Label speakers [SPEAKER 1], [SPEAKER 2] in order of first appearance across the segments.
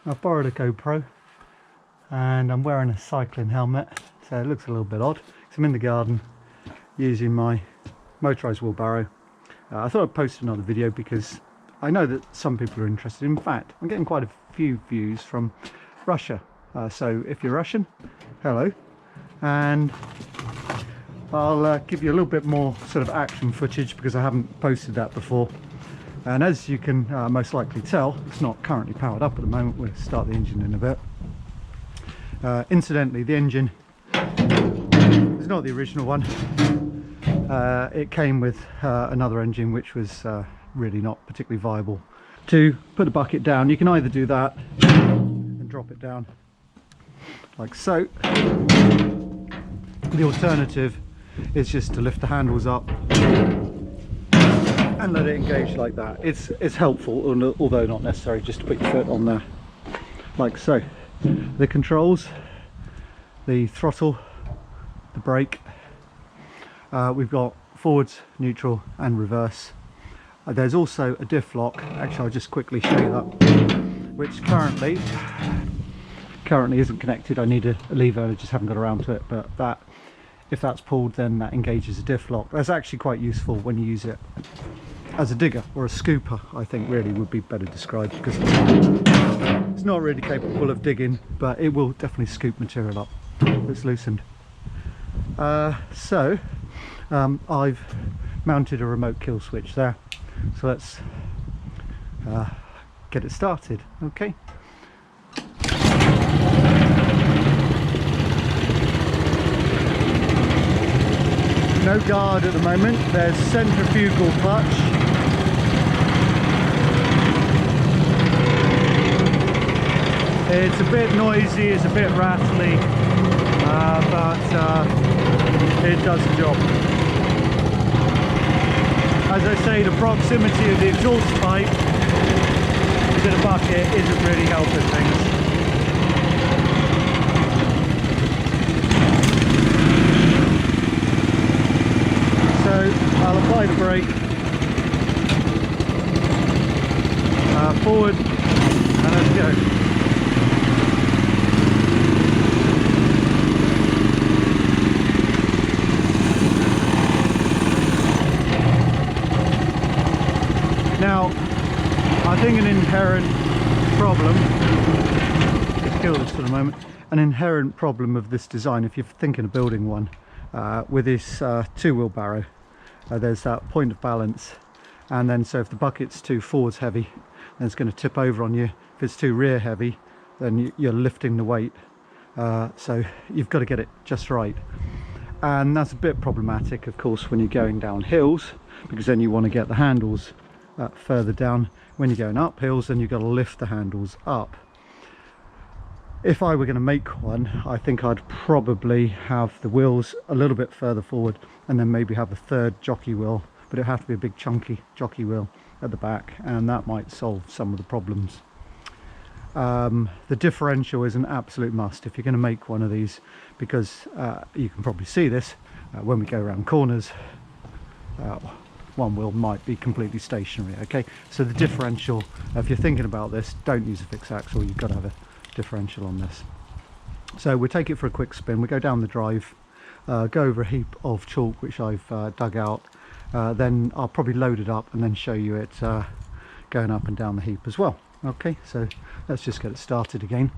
[SPEAKER 1] I've borrowed a GoPro and I'm wearing a cycling helmet, so it looks a little bit odd. So I'm in the garden using my motorised wheelbarrow. I thought I'd post another video because I know that some people are interested. In fact, I'm getting quite a few views from Russia. So if you're Russian, hello. And I'll give you a little bit more sort of action footage because I haven't posted that before. And as you can most likely tell, it's not currently powered up at the moment. We'll start the engine in a bit. Incidentally, the engine is not the original one. It came with another engine which was really not particularly viable. To put the bucket down, you can either do that and drop it down like so. The alternative is just to lift the handles up and let it engage like that. It's helpful, although not necessary, just to put your foot on there like so. The controls, the throttle, the brake, we've got forwards, neutral and reverse. There's also a diff lock. Actually, I'll just quickly show you that, which currently isn't connected. I need a lever, I just haven't got around to it, but that, if that's pulled, then that engages a diff lock. That's actually quite useful when you use it as a digger or a scooper, I think really would be better described, because it's not really capable of digging, but it will definitely scoop material up if it's loosened. I've mounted a remote kill switch there, so let's get it started. Okay. No guard at the moment. There's centrifugal clutch. It's a bit noisy, it's a bit rattly, but it does the job. As I say, the proximity of the exhaust pipe to the bucket isn't really helping things. So I'll apply the brake, forward, and let's go. Now, I think an inherent problem, let's kill this for the moment, an inherent problem of this design, if you're thinking of building one, with this two-wheel barrow, there's that point of balance, and then so if the bucket's too forwards heavy, then it's going to tip over on you. If it's too rear heavy, then you're lifting the weight, so you've got to get it just right. And that's a bit problematic, of course, when you're going down hills, because then you want to get the handles further down. When you're going up hills, then you've got to lift the handles up. If I were going to make one, I think I'd probably have the wheels a little bit further forward and then maybe have a third jockey wheel, but it'd have to be a big chunky jockey wheel at the back, and that might solve some of the problems. The differential is an absolute must if you're going to make one of these, because you can probably see this when we go around corners. One wheel might be completely stationary. Okay, so the differential, if you're thinking about this, don't use a fixed axle, you've got to have a differential on this. So we'll take it for a quick spin. We go down the drive, go over a heap of chalk which I've dug out, then I'll probably load it up and then show you it going up and down the heap as well. Okay, so let's just get it started again.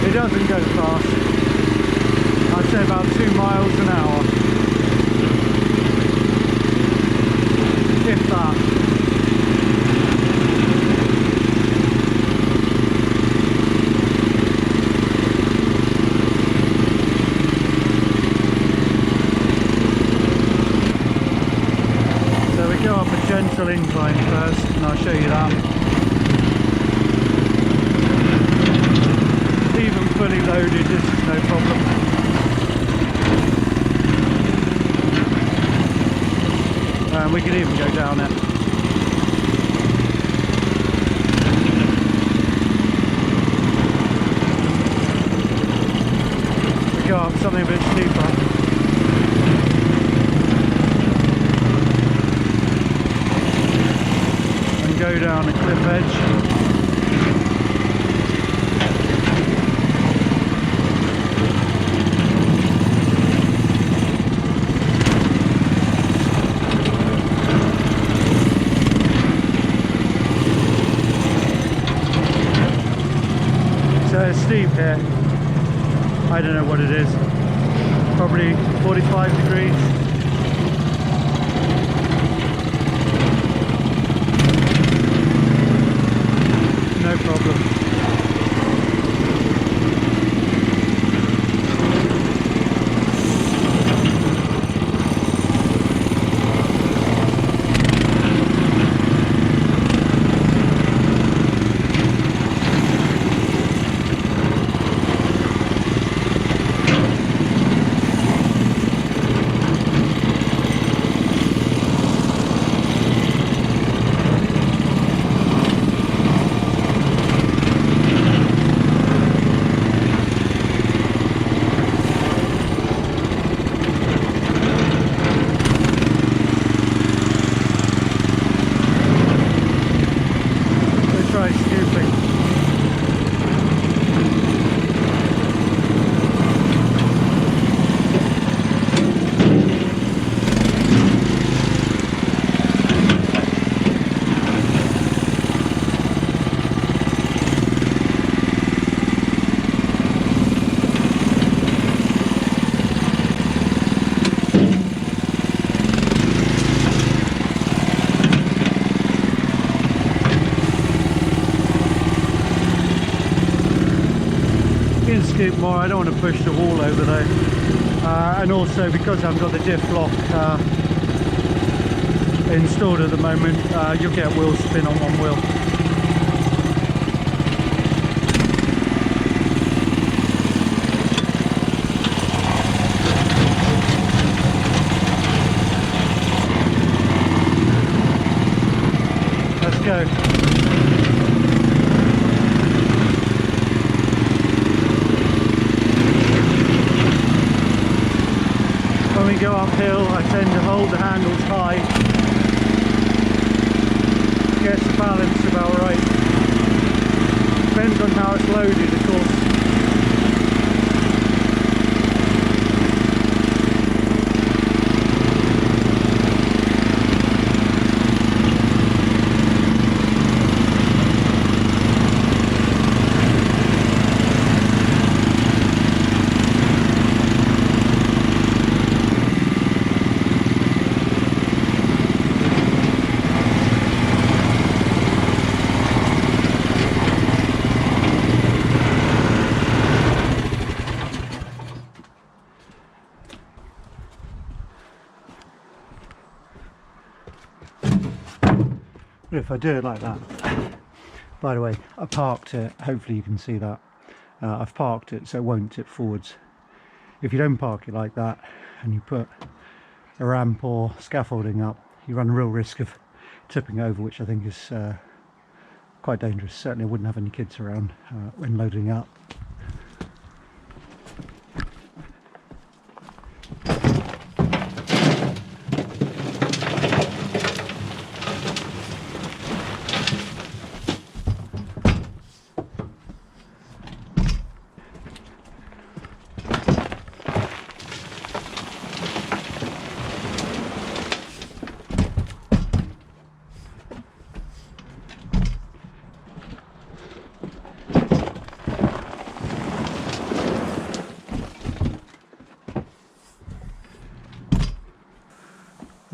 [SPEAKER 1] It doesn't go fast. I'd say about 2 miles an hour, if that. So we go up a gentle incline first, and I'll show you that. Even fully loaded, this is no problem. And we can even go down it. bit steeper. And go down a cliff edge. Steep here. I don't know what it is. Probably 45 degrees. No problem. Scoop more. I don't want to push the wall over though, and also because I've got the diff lock installed at the moment, you'll get wheel spin on one wheel. Let's go. When we go uphill, I tend to hold the handles high, gets the balance about right. Depends on how it's loaded, of course. But if I do it like that, by the way, I parked it, hopefully you can see that, I've parked it so it won't tip forwards. If you don't park it like that and you put a ramp or scaffolding up, you run a real risk of tipping over, which I think is quite dangerous. Certainly I wouldn't have any kids around when loading up.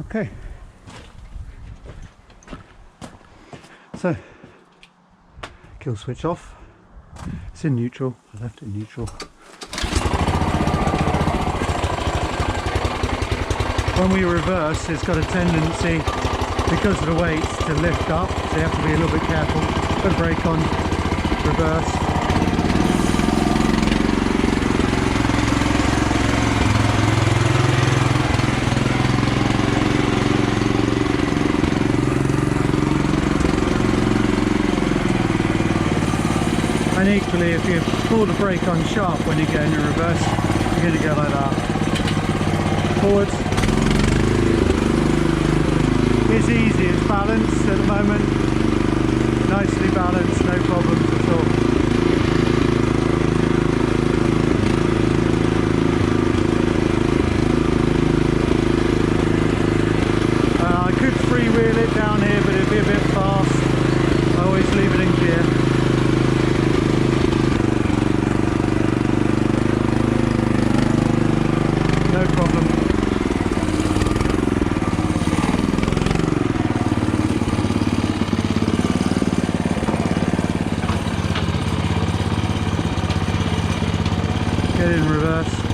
[SPEAKER 1] Okay, so kill switch off. It's in neutral. I left it in neutral. When we reverse, it's got a tendency, because of the weights, to lift up, so you have to be a little bit careful. Put the brake on, reverse. And equally, if you pull the brake on sharp when you go into reverse, you're going to go like that. Forwards. It's easy, it's balanced at the moment. Nicely balanced, no problems at all. I could freewheel it down here, but it'd be a bit fast. I always leave it in gear. No problem. Get in reverse.